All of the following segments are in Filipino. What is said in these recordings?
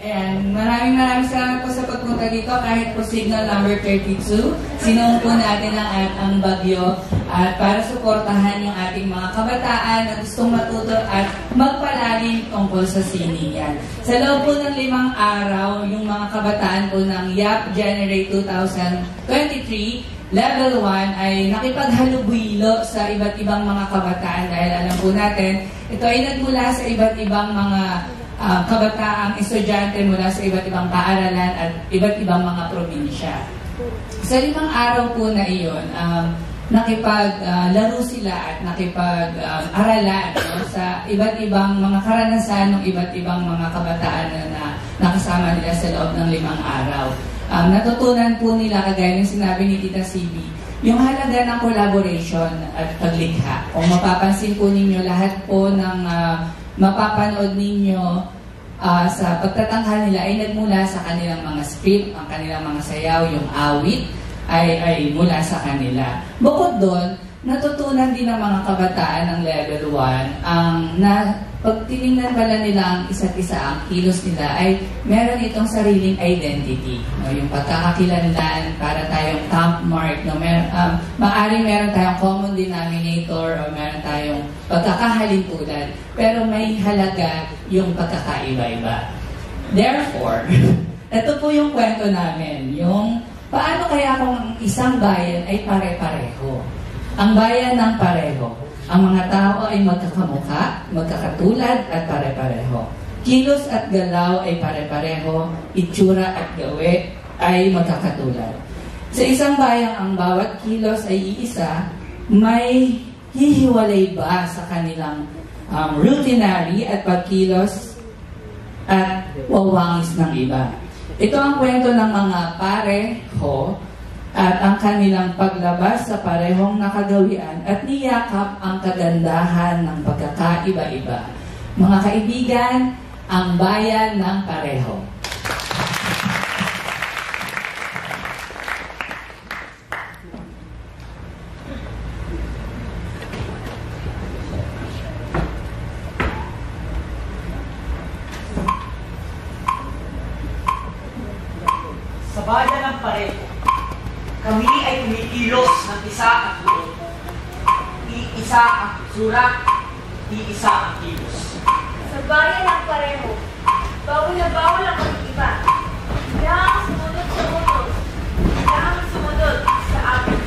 Ayan, maraming salamat po sa pagpunta dito kahit po signal number 32. Sinuong po natin ang bagyo at para suportahan yung ating mga kabataan na gustong matuto at magpalalim tungkol sa sining yan. Sa loob po ng 5 araw, yung mga kabataan po ng YAP Generate 2023 Level 1 ay nakipaghalubilo sa iba't ibang mga kabataan dahil alam po natin, ito ay nagmula sa iba't ibang mga kabataang estudyante mula sa iba't ibang paaralan at iba't ibang mga probinsya. Sa 5 araw po na iyon, nakipaglaro sila at nakipag-aralan sa iba't ibang mga karanasan ng iba't ibang mga kabataan na nakasama nila sa loob ng 5 araw. Natutunan po nila, kagaya ng sinabi ni Tita CB, yung halaga ng collaboration at paglikha. Kung mapapansin po ninyo, lahat po ng mapapanood ninyo sa pagtatanghal nila ay nagmula sa kanilang mga script, ang kanilang mga sayaw, yung awit ay mula sa kanila. Bukod doon, natutunan din ng mga kabataan ng level 1 pag tinignan pala nila ang isa't isa, ang kilos nila ay meron itong sariling identity. No? Yung pagkakakilanlan para tayong thumb mark. No? Maaring meron tayong common denominator o meron tayong pagkakahalintulan. Pero may halaga yung pagkakaiba-iba. Therefore, ito po yung kwento namin. Yung paano kaya kung ang isang bayan ay pare-pareho? Ang bayan ng pareho. Ang mga tao ay magkakamukha, magkakatulad at pare-pareho. Kilos at galaw ay pare-pareho, itsura at gawe ay magkakatulad. Sa isang bayang ang bawat kilos ay iisa, may hihiwalay ba sa kanilang routinary at pagkilos at wawangis ng iba? Ito ang kwento ng mga pareho at ang kanilang paglabas sa parehong nakagawian at niyakap ang kagandahan ng pagkakaiba-iba. Mga kaibigan, ang bayan ng pareho. Sa bayan ng pareho, kami ay kumikilos ng isa at loob. Iisa ang surat, iisa ang kilos. Sa bayan ng pareho, bawal na bawal ang mag-iba. Kailangan sumunod sa utos. Kailangan sumunod sa akin.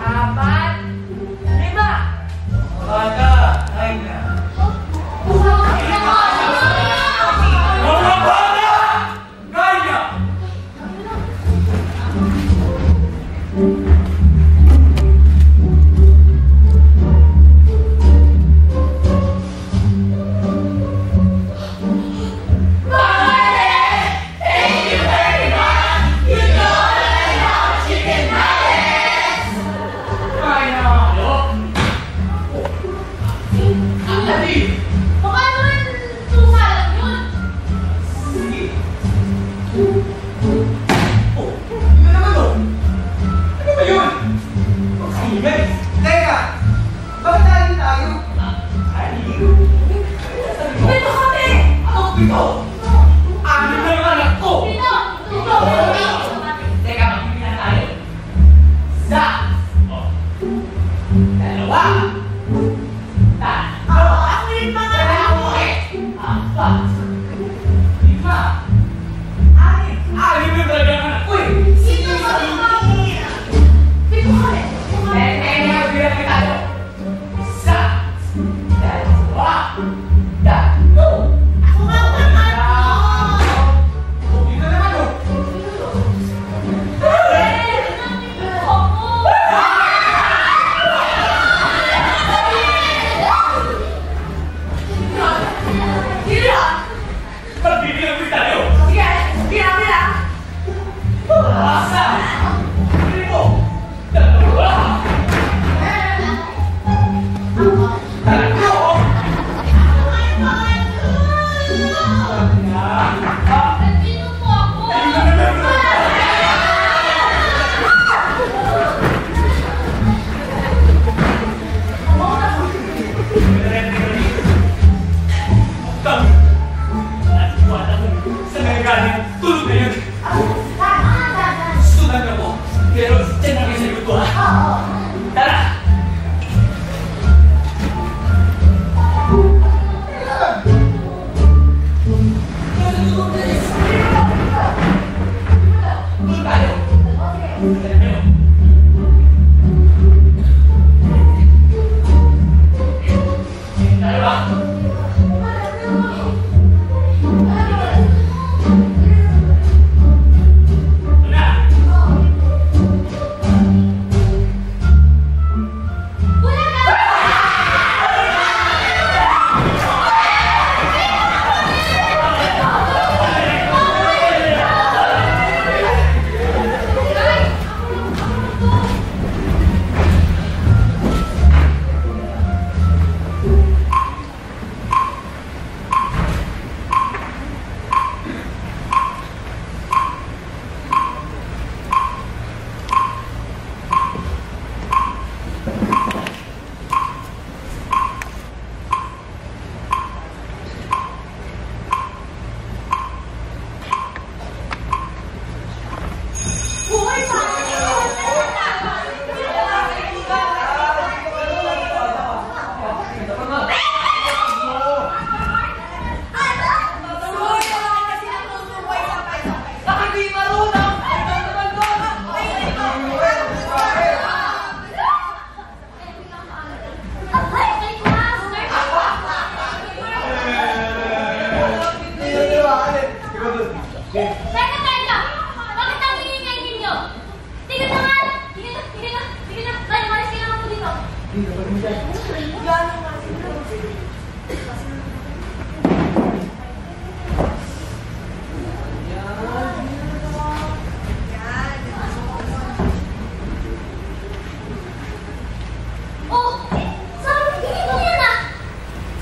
4, 5. Bata, ay na. Mga bata! Kaya! Baka naman sumalang yun. Oh, yun naman to. Ano ba yun? Ingay. Teka, bakit tayo tayo? Aliw. Pito kami! Ako pito. Ano na yung anak ko? Pito! Teka, magpipila tayo. Isa. Dalawa. Tatlo. Ako rin mga Apat. Lima. Anim. Anim yung talaga ang anak ko eh. Sino ba kami? Pito kami! Magpipila tayo. Isa. Dalawa. Tatlo. Ako nga pangatlo! Yun na naman oh. Magbibilang din tayo. Sige, bilang. Asa. Limo. Dalawa. Tatlo. Nandito po ako! Sa nagagaling, tulog na yun. Sunan na po. Pero dyan na kayo sa likod ko ha. Tara! Tulog tayo. Tayo ba? Teka! Bakit ang ingay ninyo? Tingnan na nga! Tingnan na! Dahil malis ka naman po dito. Oh! Sabi mo, tingin mo yan ah!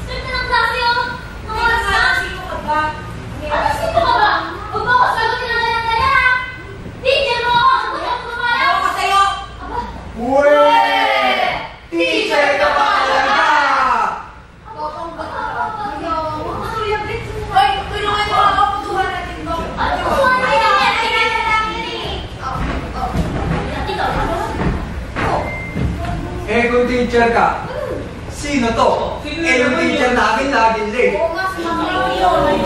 Start na ng klase oh! Mga oras na! Ano sino ka ba? Huwag mo ako sagutin ang ganyan-ganyan ha! Teacher mo ako! Sagutin ako kumalas! Ako sa'yo! Aba! Uwe! Teacher ka ba talaga? Hoy! Tulungan mo ako! Putuhan natin mo! Ano putuhan natin yan? Ito! Eh kung teacher ka, sino to? Yung teacher namin laging late. Oo nga, sumama yun!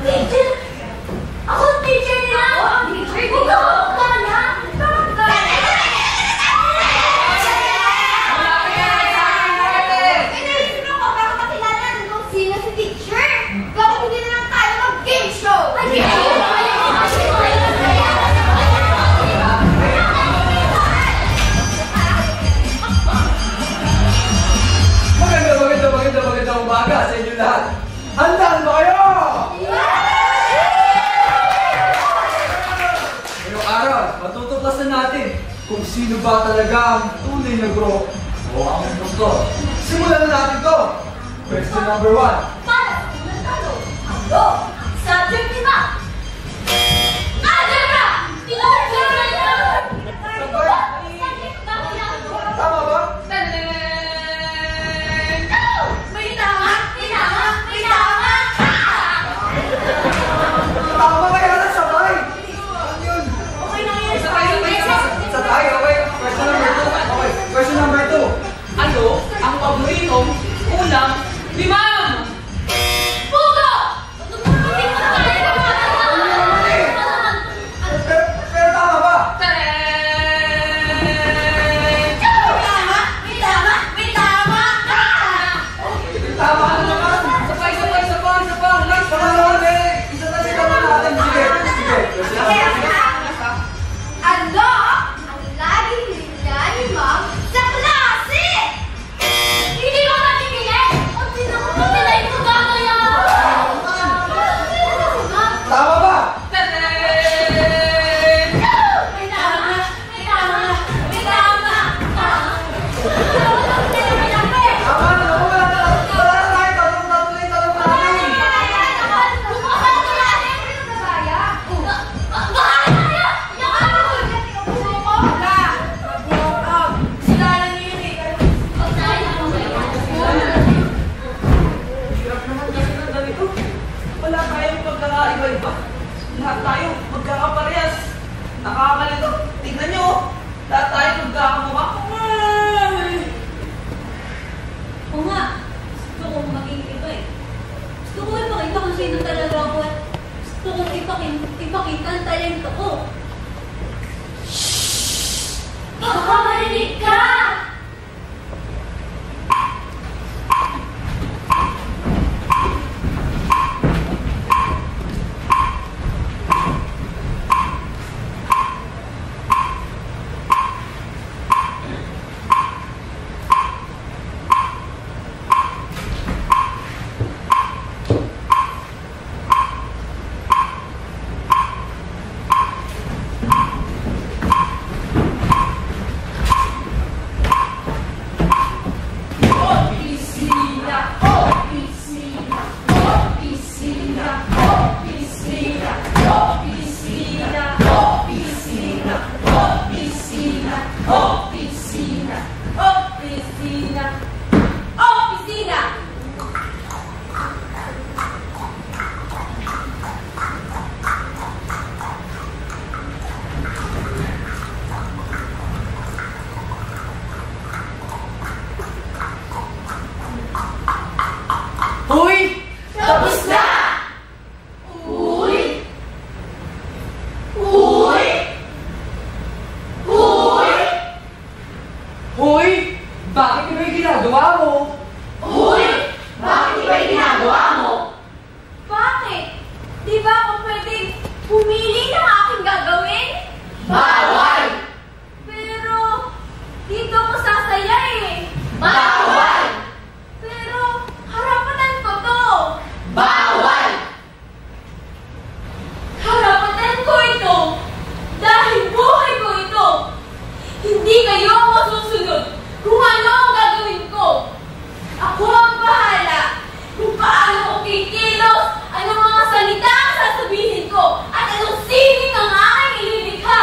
Teacher! Ako teacher nila! Teacher? Huwag ka magkala! sino ba talaga ang tunay na guro o ang doktor? Simulan na natin to! Question number 1. Para sa unang tanong, ang law, subject ni Mac. Algebra! Tama ba? May tama! May tama! May tama! Tama kaya na sabay! Ano yun? Okay na yun. Sabay, okay. Question number 2. Okay, question number 2. Ano ang paboritong ulam ni Ma'am? Pugo! Hindi mo na kaya na Pero tama ba? May tama! May tama! Tama na naman! Sabay! Last Tama naman eh! Isa na sila na natin. Sige. Question Okay, number 2. ano ang laging linya ni Ma'am sa klase? Hindi ko nakikinig! Ang pinakamatay ko gagaya! Tama ba? May tama! May tama! May tama! Tama na naman. Wala na tayo. Tanong natin. Hirap naman kasi ng ganito. Wala tayong pagkakaiba-iba. Lahat tayo magkakaparehas. Nakakalito. Tingnan nyo. Lahat tayo magkakamukha. Oo nga, gusto kong maging iba eh. Gusto ko ipakita kung sino talaga ako at gusto kong ipakita ang talento ko. Baka marinig ka! Hoy! Tapos na! Uy! Uy! Uy! Hoy! Bakit iba yung ginagawa mo? Uy! Bakit iba yung ginagawa mo? Bakit? Di ba ako pwedeng pumili ng aking gagawin? Bawal! Pero, dito ko sasaya eh. Bawal! Pero, harapatan ko to. Bawal! Harapatan ko ito dahil buhay ko ito. Hindi kayo ang masusunod kung ano ang gagawin ko. Ako ang bahala kung paano ko kikilos, anong mga salita ang sasabihin ko, at anong sining ang aking ililikha.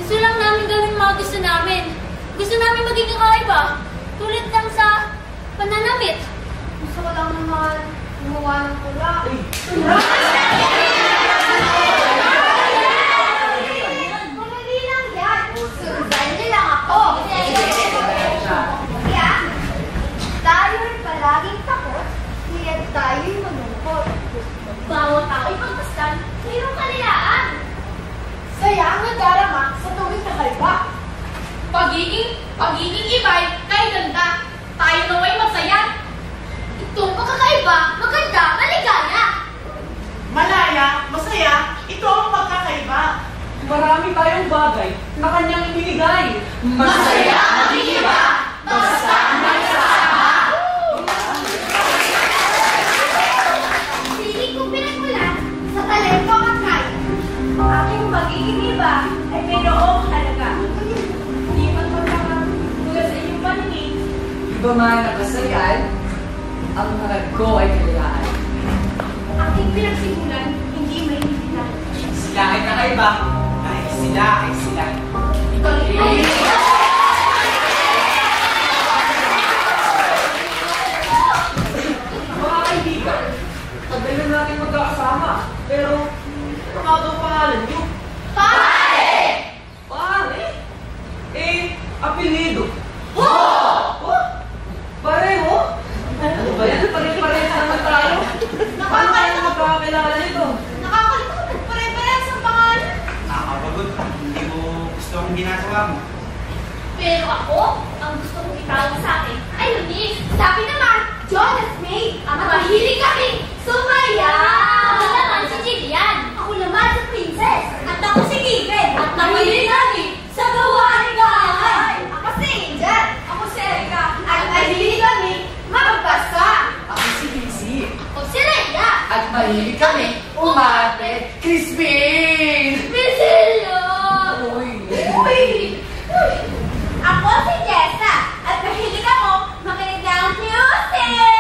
Gusto lang namin gawin mga gusto namin. Gusto namin maging kakaiba. Tulad lang sa pananamit. Gusto ko lang naman gumawa ng pula. Madali lang yan. Sundan niyo lang ako. Kaya, tayo'y palaging takot. Kaya tayo'y manungkot. Bawat tao'y pagpastan, mayroong kalilaan. Saya ang nadarama sa tuwing kakaiba. Pagiging iba'y kay ganda. Tayo nawa'y masaya. Itong pagkakaiba, maganda, maligaya. Malaya, masaya, ito ang pagkakaiba. Marami tayong bagay na kanyang ibinigay. Masaya ang iba, basta nagsasama. Piling kong pinagmulan sa talento at kaya. Aking pagiging iba ay mayroong halaga. Hindi man magkakatulad sa inyong paningin. Iba man ang kasayan, ang harag ko ay kalayaan. Aking pinagsimulan, hindi may hitilan. Sila ay kakaiba, dahil sila ay sila. Ito ay Mga kaibigan, tagal na natin magkakasama. Pero, ano nga daw pangalan niyo? pare! Pare? Apelido. Oh! Oh? Pareho? Ano ba yan? Pare-pareho naman tayo. Paano tayo magkakakilala nito? Nakakalimutan, pare-parehas ang pangalan. Nakakapagod. Hindi mo gusto ang ginagawa mo. Pero ako, ang gusto kong itawag sa akin ay Eunice. Sabi naman, Jonas May. At mahilig kami sumaya. Ako naman si Jillian. Ako naman si Princess. At ako si Given. At mahilig kami sa gawain bahay. Ako si Angel. Ako si Erica. At mahilig kami magbasa. Ako si Lizzy. Ako si Rhea. At mahilig kami umate. Crispin! Priscilla. Uy! Uy! Ako si Jessa. At mahilig ako makinig ng music.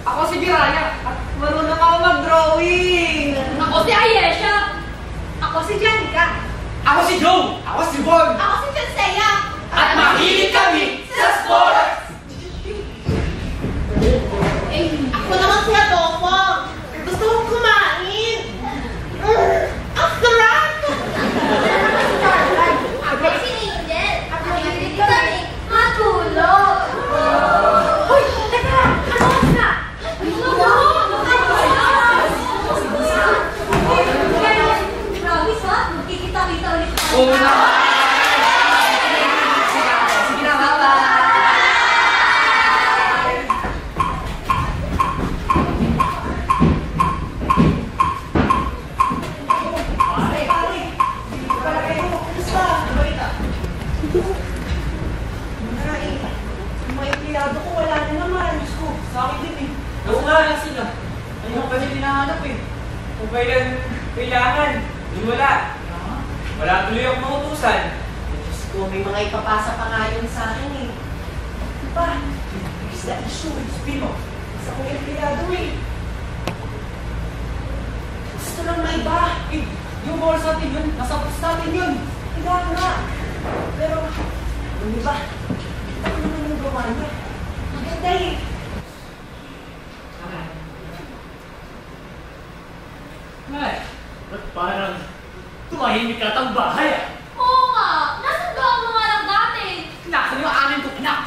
Ako si Jiraya. At marunong ako mag-drawing. Ako si Ayesha. Ako si Janica. Ako si Joe! Ako si Bon! Ako si Josea. At mahilig kami sa sports! Ako naman si Adolfo. Gusto kong kumain. Ang sarap! Ako si Angel. At mahilig kami matulog. Uy! Teka! Ano oras na? Promise ha? Magkikita-kita ulit tayo. Oo naman! Sige na, bye-bye! Mga empleyado ko, wala na naman. Diyos ko, sa akin din eh. Oo nga lang sila. Ayun kasi hinahanap eh. Kung kailan kailangan, yun wala. Wala tuloy ang mautusan. Diyos ko, may mga ipapasa pa nga yun sa akin eh. Diba? Is the issue with Pino? Isa kong empleyado eh. Gusto lang na iba. Eh, yung ball sa atin yun, nasa post natin yun. Kaya nga. Pero, yung iba, ano naman yung gawa niya? Maganda eh. Ay, ba't parang tumahimik ka at bahay ah? Oo nga! Nasaan ba ang mga anak natin? Nasaan yung amin ko, anak?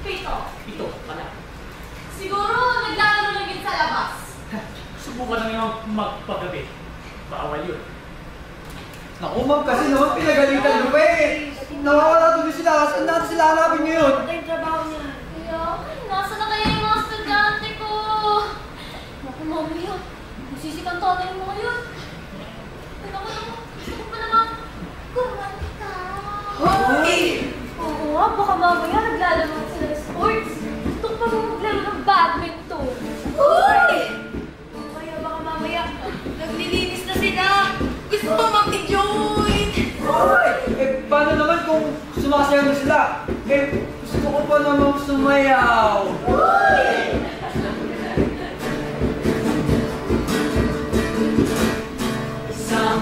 Pito. Ito, pala. Siguro naglalaro lang yun sa labas. Subukan namin yung magpagabi. Bawal yun. Naku, ma'am, kasi naman pinagalitan ko pa eh. Nawawala tuloy sila. Saan natin sila hanapin ngayon? Yung trabaho niya. Kaya, nasaan na kaya yung mga estudyante ko? Naku, mami, masisikanto na yung mga yun. Naku, gusto ko pa naman kumanta. Hoy! Oo nga, baka mamaya naglalaro sila ng sports. Gusto ko pa maglaro ng badminton. Uy! Baka mamaya naglilinis na sila. Gusto ko mag-join. Hoy! Eh, paano naman kung sumasayaw na sila? Eh, gusto ko pa namang sumayaw. Isang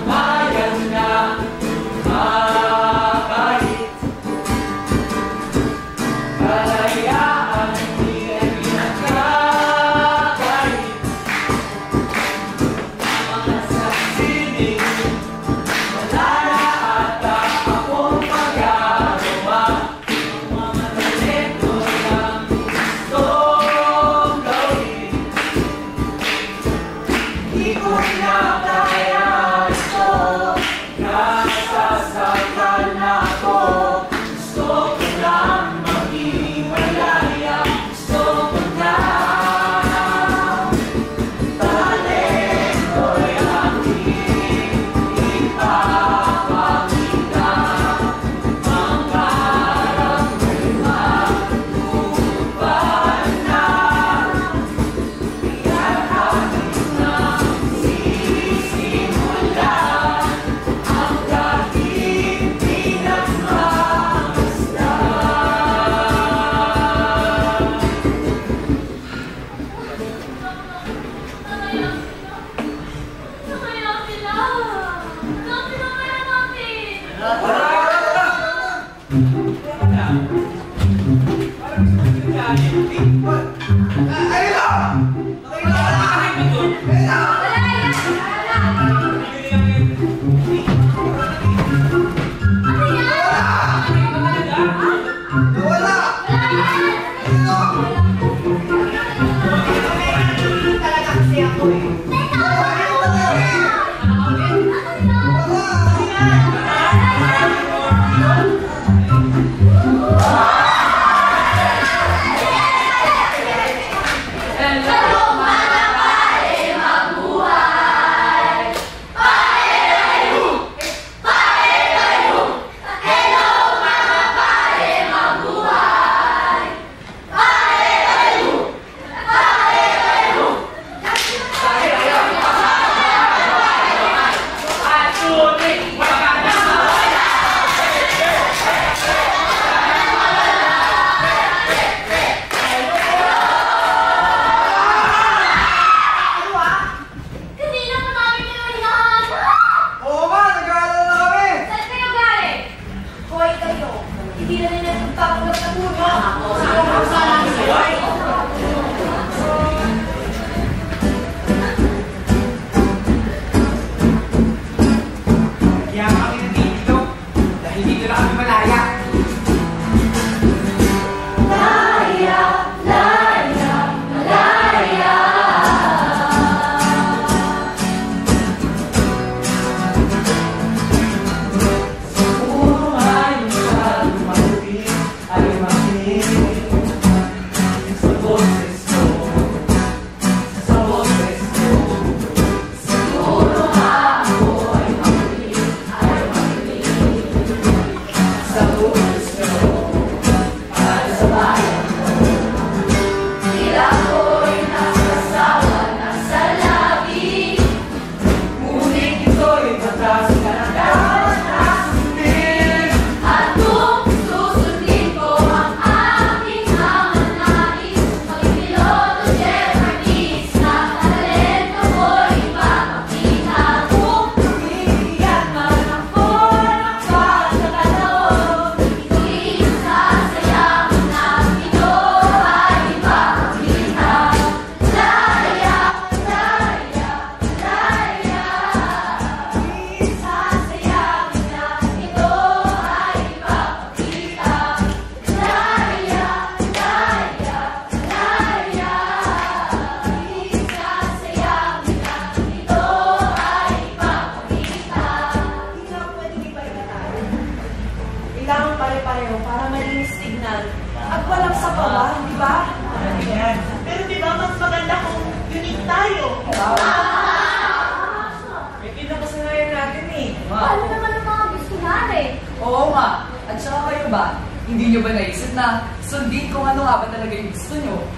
Hindi nyo ba naisip na sundin kung ano nga ba talaga yung gusto nyo?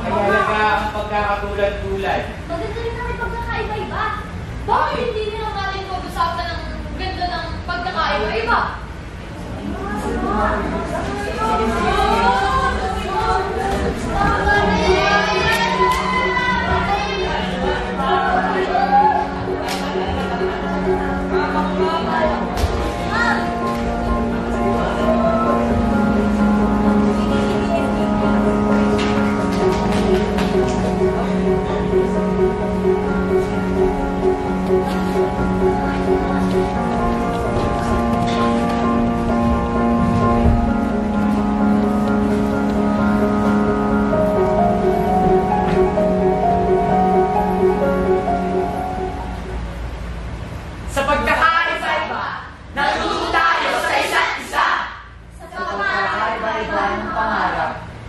Mahalaga ang pagkakatulad-tulad. Maganda rin namin pagkakaiba-iba. Bakit hindi nila natin pag-usapan ng ganda ng pagkakaiba-iba?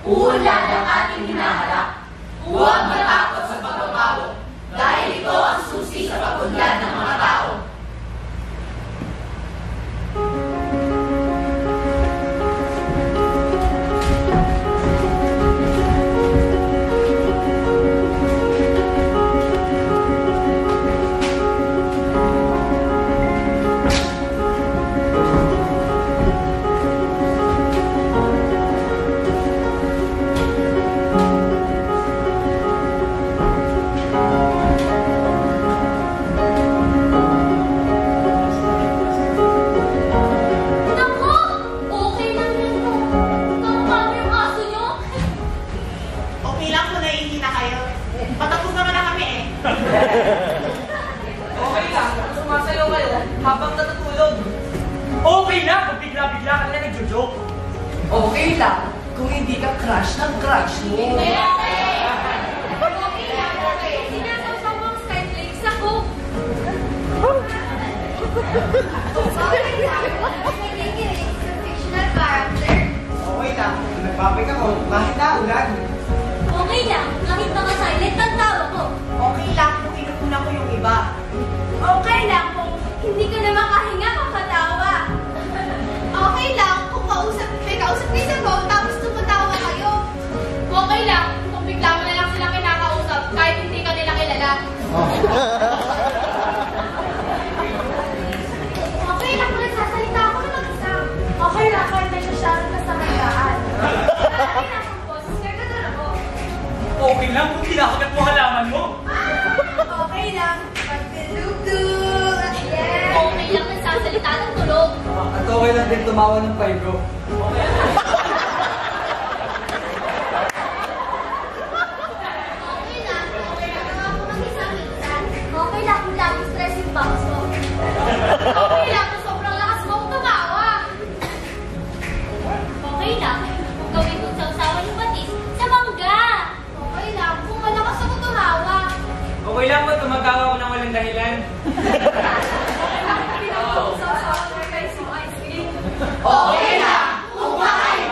Uunlad ang ating hinaharap. Huwag matakot sa pagbabago dahil ito ang susi sa pag-unlad ng mga tao. habang natutulog. Okay lang kung bigla-bigla ka na nagjo-joke. Okay lang kung hindi ka crush ng crush mo. Okay lang, okay. Sinasawsaw mo ang skyflakes ako. Okay lang, nakikinig sa fictional character. Okay lang, kung nagpapik ako, kahit na ulan. Okay lang, kahit naka-silent ang tawa ko. Okay lang kung inukuna ko yung iba. Okay lang kung hindi ka na makahinga kakatawa. Okay lang kung may kausap kayo sa phone tapos tumatawa kayo. Okay lang kung bigla mo na lang sila kinakausap kahit hindi ka nila kilala. Okay lang kung nagsasalita ako ng mag-isa. Okay lang kahit nagsasyaran ka sa mayaan. Okay lang kung boses kargador ako. Okay lang kung kinakagat mo halaman mo. Okay lang pag tinugtog. Yes. Okay lang nagsasalita ng tulog. At okay lang din tumawa ng fibro. Okay lang ako mag-isa minsan. Okay lang kung lagi stress yung bounce mo. Okay lang kung sobrang lakas mo kung tumawa. Okay lang kung gawin kong sausawan yung batis sa mangga. Okay lang kung malakas ako tumawa. Okay lang ba tumagawa ko ng walang dahilan? Okay lang kung pinag-sausawan mo guys yung ice cream. Okay lang kung makain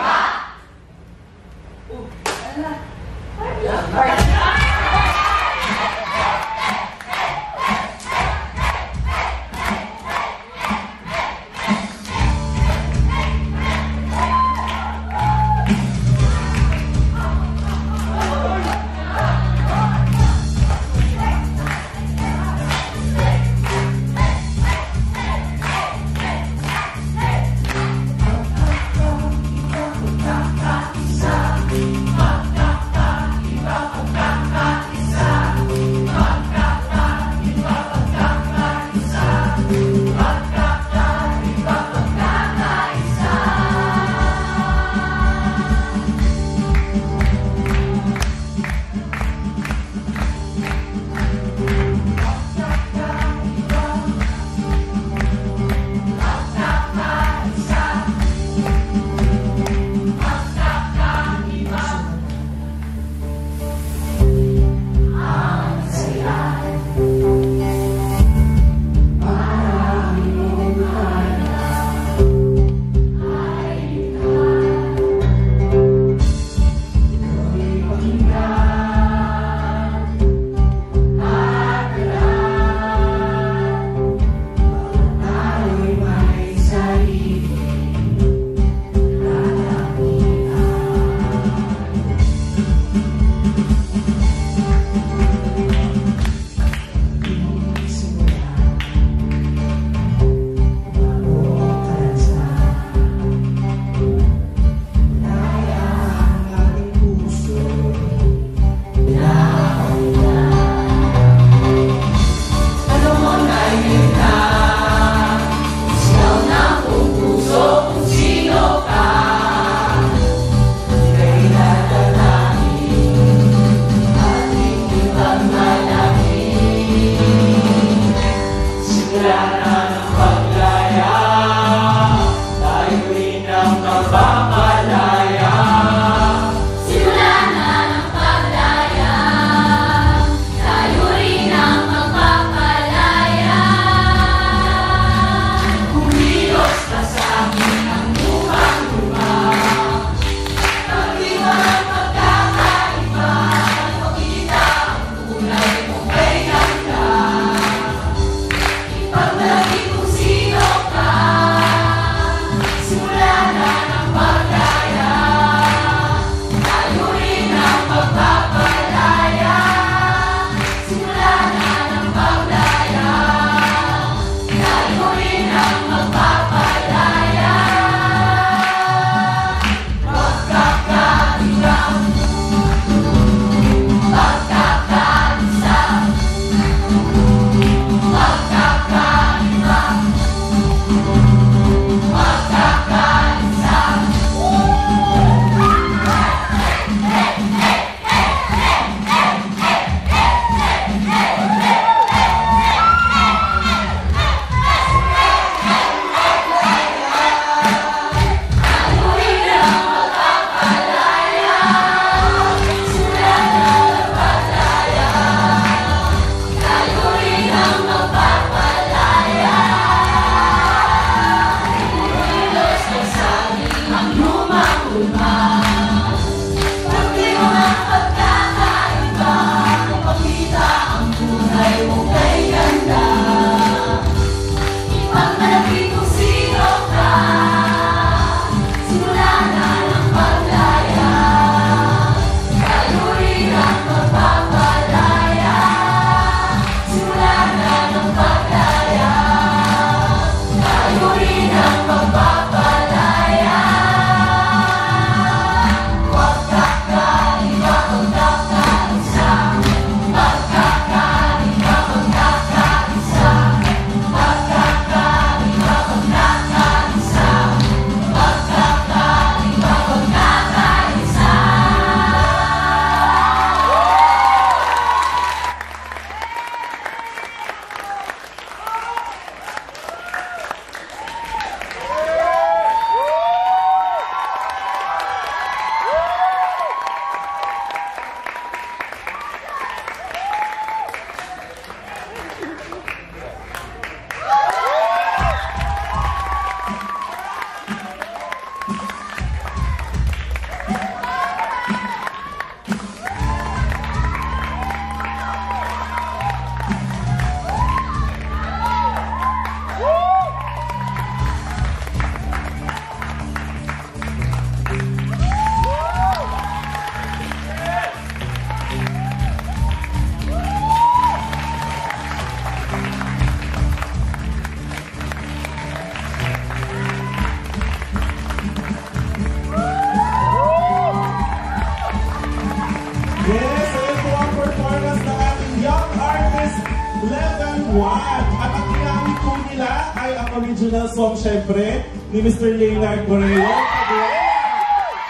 Buwan. At ang ginamit po nila ay ang original song, syempre, ni Mr. Leonard Moreno.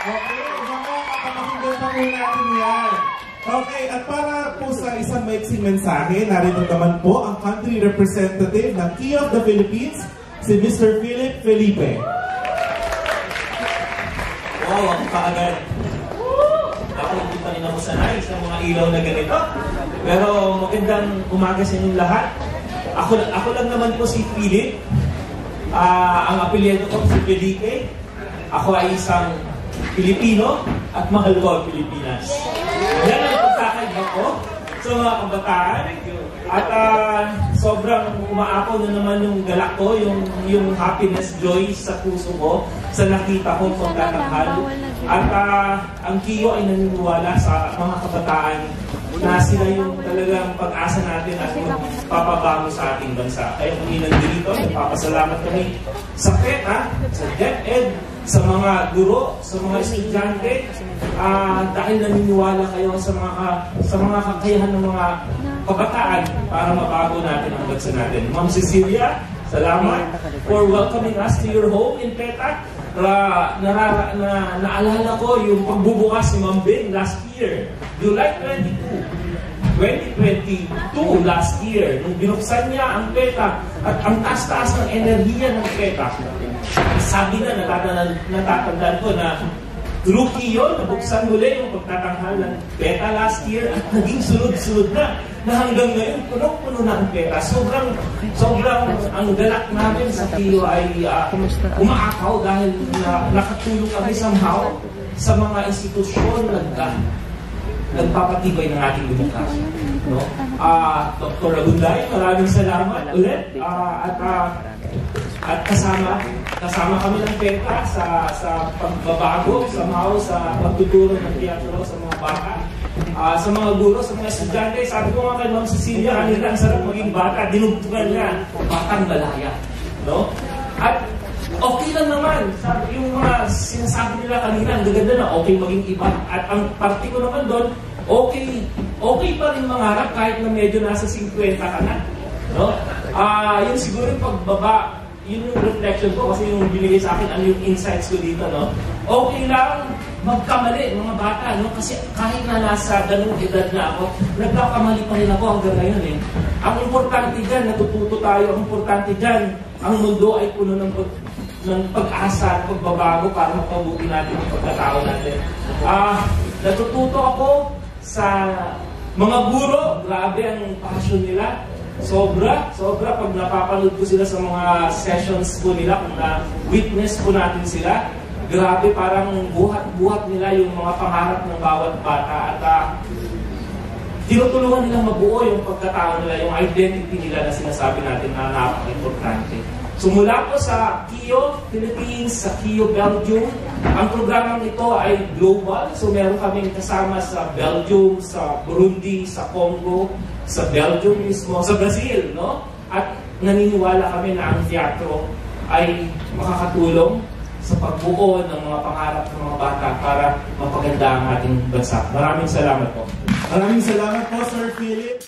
Okay, pakinggan pa po natin yan. Okay, at para po sa isang maiksing mensahe, narito naman po ang country representative ng Key of the Philippines, si Mr. Philip Felipe. Wow, ang kaagad. Ako hindi pa rin ako sanay sa mga ilaw na ganito. Pero magandang umaga sa inyong lahat. Ako lang naman po si Philip. Ang apelyido ko si Felipe. Ako ay isang Pilipino at mahal ko ang Pilipinas. Yan ang pagkakaiba ko sa mga kabataan. At sobrang umaapaw na naman yung galak ko, yung happiness, joy sa puso ko sa nakita ko pagtatanghal. At ang Kiyo ay naniniwala sa mga kabataan na sila yung talagang pag-asa natin at yung papabago sa ating bansa. Kaya kami nandito, nagpapasalamat kami sa PETA, sa DepEd, sa mga guro, sa mga estudyante, dahil naniniwala kayo sa mga kakayahan ng mga kabataan para mabago natin ang bansa natin. Ma'am Cecilia, salamat for welcoming us to your home in PETA. Naalala ko yung pagbubukas ni Ma'am Bing last year, July 2022 last year, nung binuksan niya ang PETA at ang taas-taas ng enerhiya ng PETA. Sabi na, natatandaan ko na rookie yun, nabuksan muli yung pagtatanghal ng PETA last year at naging sunod-sunod na hanggang ngayon, punong-puno na ang PETA. Sobrang ang galak namin sa Kiyo ay umaakaw dahil nakatulong kami somehow sa mga institusyon nagpapatibay ng ating demokrasya. No? Dr. Abunday, maraming salamat ulit. At kasama kami ng PETA sa pagbabago, somehow sa pagtuturo ng teatro sa mga bata. Sa mga guro, sa mga estudyante, sabi ko nga kay Ma'am Cecilia, kanila ang sarap maging bata, dinugtungan niya, batang balaya. No? At okay lang naman, yung mga sinasabi nila kanina, ang gaganda na okay maging iba. At ang party ko naman doon, okay pa rin mangarap kahit na medyo nasa 50 ka na. No? Yun siguro yung pagbaba, yun yung reflection ko kasi yung binigay sa akin, ano yung insights ko dito. No? Okay lang magkamali, mga bata, no? Kasi kahit na nasa ganung edad na ako, nagkakamali pa rin ako hanggang ngayon eh. Ang importante dyan, natututo tayo, ang importante dyan, ang mundo ay puno ng pag-asa at pagbabago para mapabuti natin ang pagkatao natin. Natututo ako sa mga guro, grabe ang passion nila. Sobra pag napapanood ko sila sa mga sessions ko nila, kung na-witness ko natin sila, grabe parang buhat-buhat nila yung mga pangarap ng bawat bata at tinutulungan nilang mabuo yung pagkatao nila, yung identity nila na sinasabi natin na napaka-importante. So mula po sa Kiyo, Philippines, sa Kiyo, Belgium, ang programang ito ay global. So meron kaming kasama sa Belgium, sa Burundi, sa Congo, sa Belgium mismo, sa Brazil, no? At naniniwala kami na ang teatro ay makakatulong sa pagbuo ng mga pangarap ng mga bata para mapaganda ang ating bansa. Maraming salamat po. Maraming salamat po, Sir Philip.